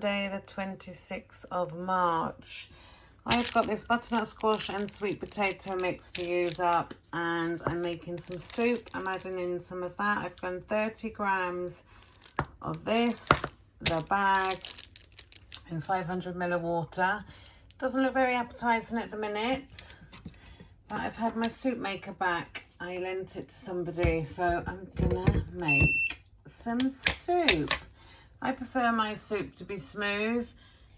Monday the 26th of March. I've got this butternut squash and sweet potato mix to use up, and I'm making some soup. I'm adding in some of that. I've done 30 grams of this, the bag, and 500 ml of water. Doesn't look very appetizing at the minute, but I've had my soup maker back. I lent it to somebody, so I'm gonna make some soup. I prefer my soup to be smooth,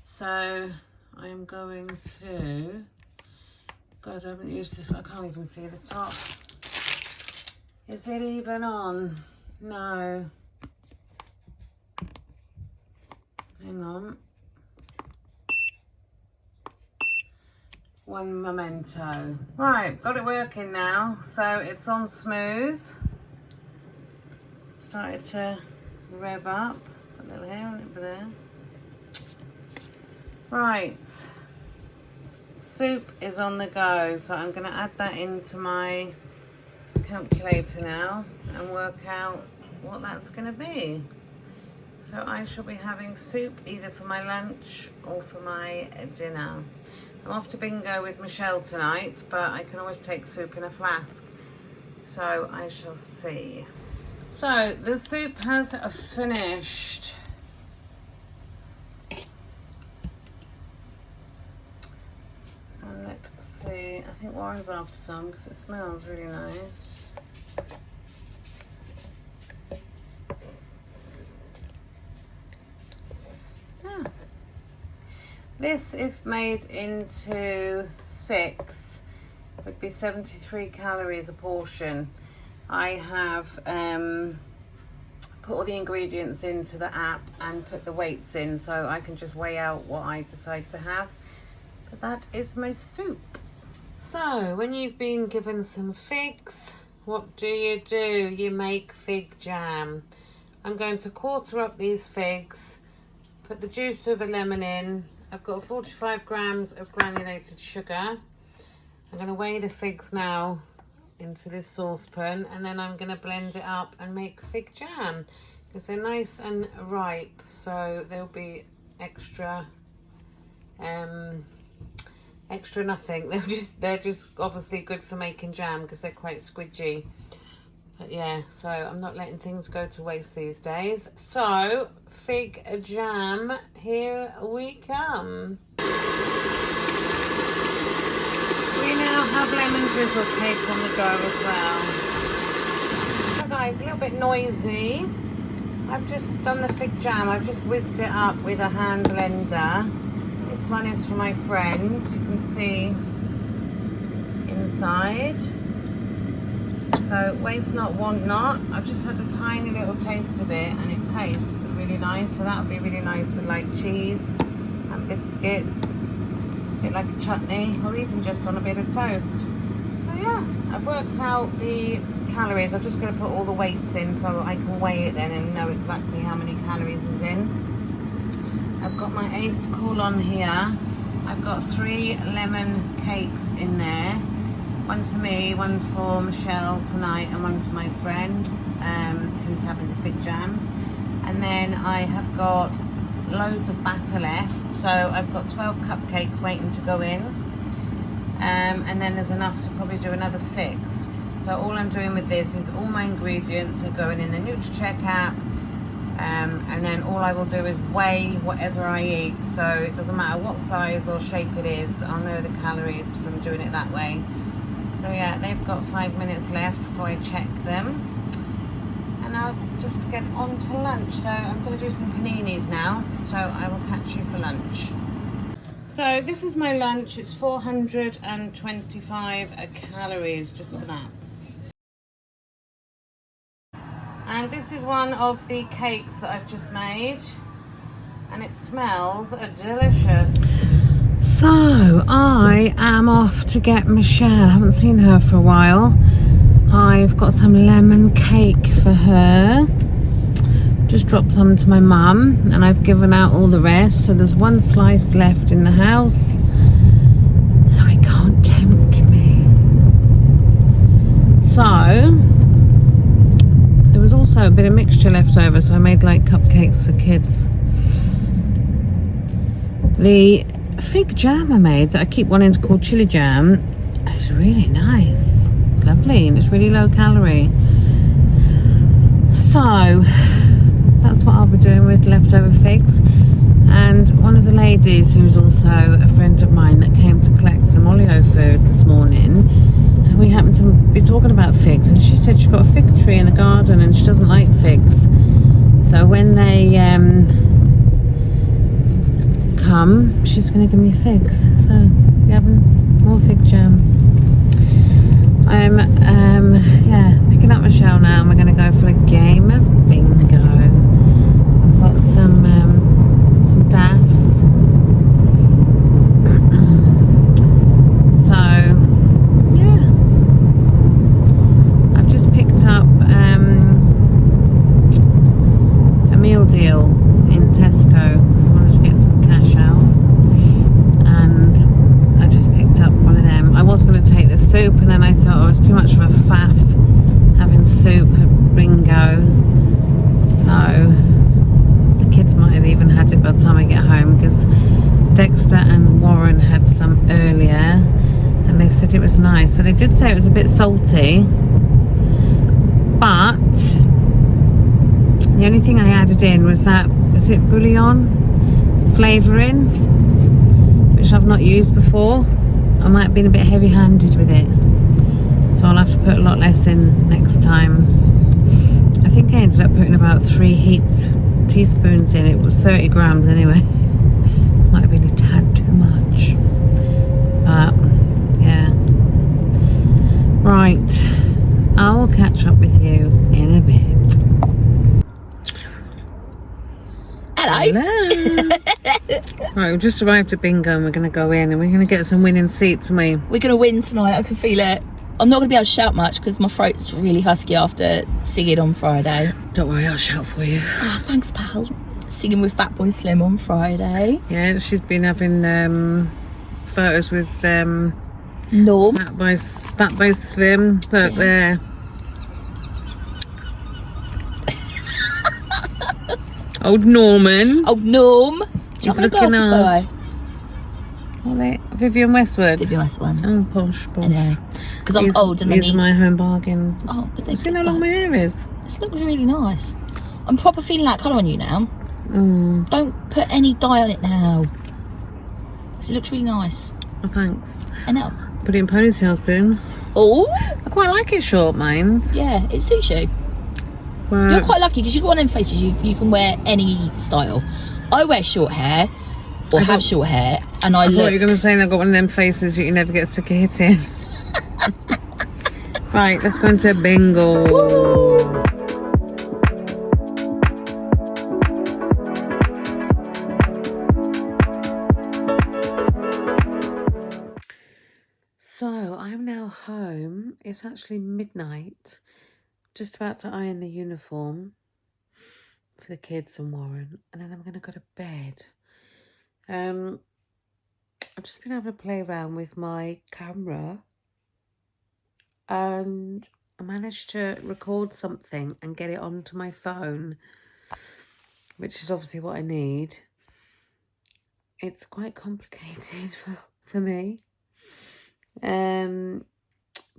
so I'm going to, God, I haven't used this, I can't even see the top. Is it even on? No. Hang on. One memento. Right, got it working now, so it's on smooth. Started to rev up. Put a little hair on it over there. Right, soup is on the go, so I'm going to add that into my calculator now and work out what that's going to be. So I shall be having soup either for my lunch or for my dinner. I'm off to bingo with Michelle tonight, but I can always take soup in a flask, so I shall see. So the soup has finished. And let's see, I think Warren's after some because it smells really nice. Ah. This, if made into 6, would be 73 calories a portion. I have put all the ingredients into the app and put the weights in, so I can just weigh out what I decide to have. But that is my soup. So when you've been given some figs, what do? You make fig jam. I'm going to quarter up these figs, put the juice of a lemon in. I've got 45 grams of granulated sugar. I'm going to weigh the figs now into this saucepan, and then I'm going to blend it up and make fig jam because they're nice and ripe, so they'll be extra nothing. They're just obviously good for making jam because they're quite squidgy. But yeah, so I'm not letting things go to waste these days. So fig jam, here we come. We now have lemon drizzle cake on the go as well. So guys, a little bit noisy. I've just done the fig jam. I've just whizzed it up with a hand blender. This one is for my friends. You can see inside. So waste not, want not. I've just had a tiny little taste of it and it tastes really nice. So that would be really nice with like cheese and biscuits. A bit like a chutney, or even just on a bit of toast. So yeah, I've worked out the calories. I'm just going to put all the weights in so I can weigh it then and know exactly how many calories is in. I've got my Ace Cool on here. I've got 3 lemon cakes in there. One for me, one for Michelle tonight, and one for my friend who's having the fig jam. And then I have got loads of batter left, so I've got 12 cupcakes waiting to go in, and then there's enough to probably do another 6. So all I'm doing with this is all my ingredients are going in the NutriCheck app, and then all I will do is weigh whatever I eat, so it doesn't matter what size or shape it is, I'll know the calories from doing it that way. So yeah, they've got 5 minutes left before I check them. And I'll just get on to lunch. So I'm going to do some paninis now. So I will catch you for lunch. So this is my lunch. It's 425 calories just for that. And this is one of the cakes that I've just made. And it smells delicious. So I am off to get Michelle. I haven't seen her for a while. I've got some lemon cake for her. Just dropped some to my mum and I've given out all the rest. So there's 1 slice left in the house. So it can't tempt me. So there was also a bit of mixture left over. So I made like cupcakes for kids. The fig jam I made that I keep wanting to call chili jam is really nice. It's lovely and it's really low calorie. So that's what I'll be doing with leftover figs. And one of the ladies who's also a friend of mine that came to collect some Olio food this morning, and we happened to be talking about figs, and she said she got a fig tree in the garden and she doesn't like figs. So when they come, she's going to give me figs. So we're having more fig jam. I'm picking up Michelle now, and we're going to go for a game of bingo. I've got some daffs. So yeah, I've just picked up a meal deal in Tesco, so I wanted to get some cash out, and I just picked up one of them. I was going to take the soup, and then I thought it was too much of a faff having soup at bingo, so the kids might have even had it by the time I get home, because Dexter and Warren had some earlier and they said it was nice, but they did say it was a bit salty. But the only thing I added in was that, is it bouillon flavouring, which I've not used before. I might have been a bit heavy-handed with it, so I'll have to put a lot less in next time. I think I ended up putting about 3 heaped teaspoons in. It was 30 grams anyway. Might have been a tad too much, but yeah. Right, I will catch up with you in a bit. Hello. Right, we've just arrived at bingo and we're going to go in and we're going to get some winning seats, and We're going to win tonight, I can feel it. I'm not going to be able to shout much because my throat's really husky after singing on Friday. Don't worry, I'll shout for you. Oh, thanks, pal. Singing with Fatboy Slim on Friday. Yeah, she's been having photos with Norm. Fatboy Slim. Look there. Old Norman. Old Norm. Do you He's have my looking glasses, by the way? What are they? Vivian Westwood. Vivian Westwood. Oh, posh. I know. Because I'm old and I These need... are my home bargains. Oh, but they See how long my hair is? This looks really nice. I'm proper feeling that colour on you now. Mm. Don't put any dye on it now. Because it looks really nice. Oh, thanks. I know. Put it in ponytail soon. Oh. I quite like it short, mind. Yeah, it suits you. But You're quite lucky because you've got one of them faces you can wear any style. I wear short hair, or have short hair, and I thought look... you were going to say I've got one of them faces that you never get sick of hitting. Right, let's go into bingo. Woo! So I'm now home. It's actually midnight. Just about to iron the uniform for the kids and Warren, and then I'm going to go to bed. I've just been having a play around with my camera, and I managed to record something and get it onto my phone, which is obviously what I need. It's quite complicated for me.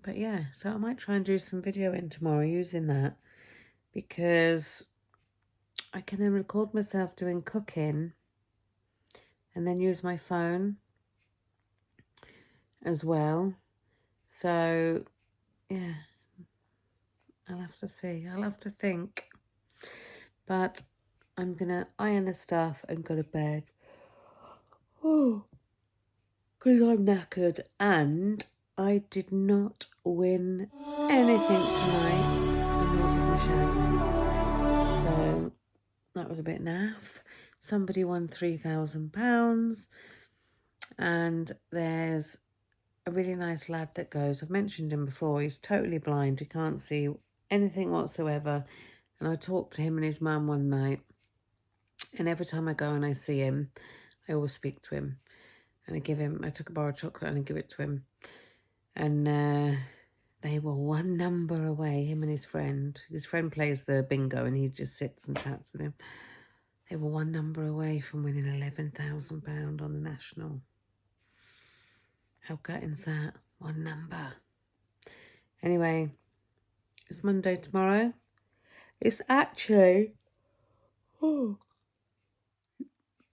But yeah, so I might try and do some video in tomorrow using that, because I can then record myself doing cooking and then use my phone as well. So yeah, I'll have to see. I'll have to think. But I'm gonna iron the stuff and go to bed. Oh, because I'm knackered, and I did not win anything tonight. So that was a bit naff. Somebody won £3,000, and there's a really nice lad that goes. I've mentioned him before. He's totally blind. He can't see anything whatsoever. And I talked to him and his mum one night, and every time I go and I see him, I always speak to him. And I took a bar of chocolate and I give it to him. And they were one number away, him and his friend. His friend plays the bingo and he just sits and chats with him. They were one number away from winning £11,000 on the national. How gutting's that? One number. Anyway, it's Monday tomorrow. It's actually... Oh,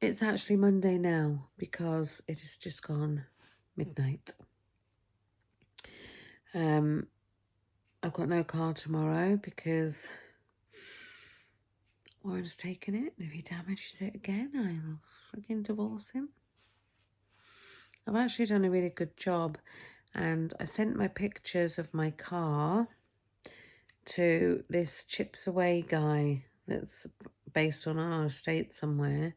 it's actually Monday now because it has just gone midnight. I've got no car tomorrow because Warren's taken it. If he damages it again, I'll freaking divorce him. I've actually done a really good job, and I sent my pictures of my car to this Chips Away guy that's based on our estate somewhere,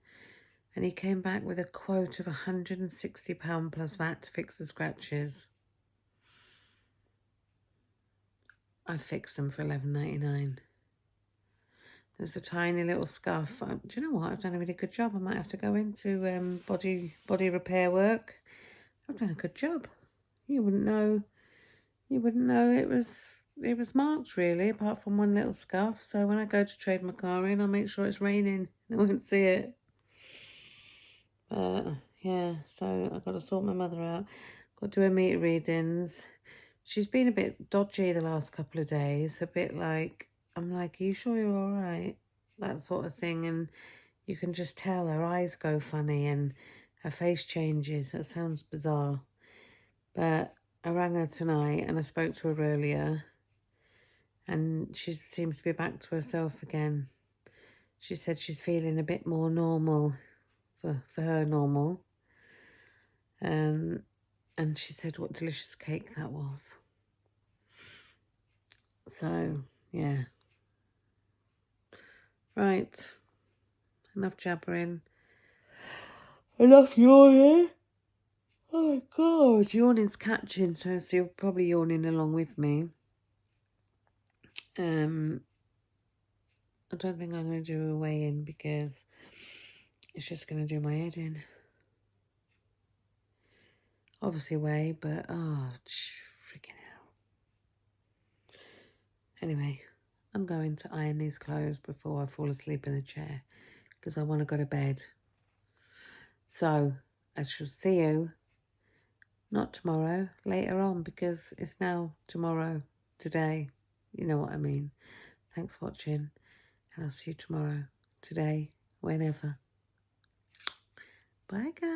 and he came back with a quote of £160 plus VAT to fix the scratches. I fixed them for $11.99. There's a tiny little scuff. Do you know what? I've done a really good job. I might have to go into body repair work. I've done a good job. You wouldn't know. You wouldn't know it was marked really, apart from one little scuff. So when I go to trade my car in, I'll make sure it's raining. I won't see it. Yeah, so I've got to sort my mother out. Got to do her meter readings. She's been a bit dodgy the last couple of days. A bit like, I'm like, are you sure you're all right? That sort of thing. And you can just tell her eyes go funny and her face changes. That sounds bizarre. But I rang her tonight and I spoke to her earlier. And she seems to be back to herself again. She said she's feeling a bit more normal, for her normal. And she said what delicious cake that was. So, yeah. Right. Enough jabbering. Enough yawning. Oh my God. Yawning's catching, so you're probably yawning along with me. I don't think I'm going to do a weigh-in because it's just going to do my head in. Obviously weigh, but freaking hell. Anyway, I'm going to iron these clothes before I fall asleep in the chair because I want to go to bed. So I shall see you, not tomorrow, later on, because it's now tomorrow, today. You know what I mean. Thanks for watching, and I'll see you tomorrow, today, whenever. Bye, guys.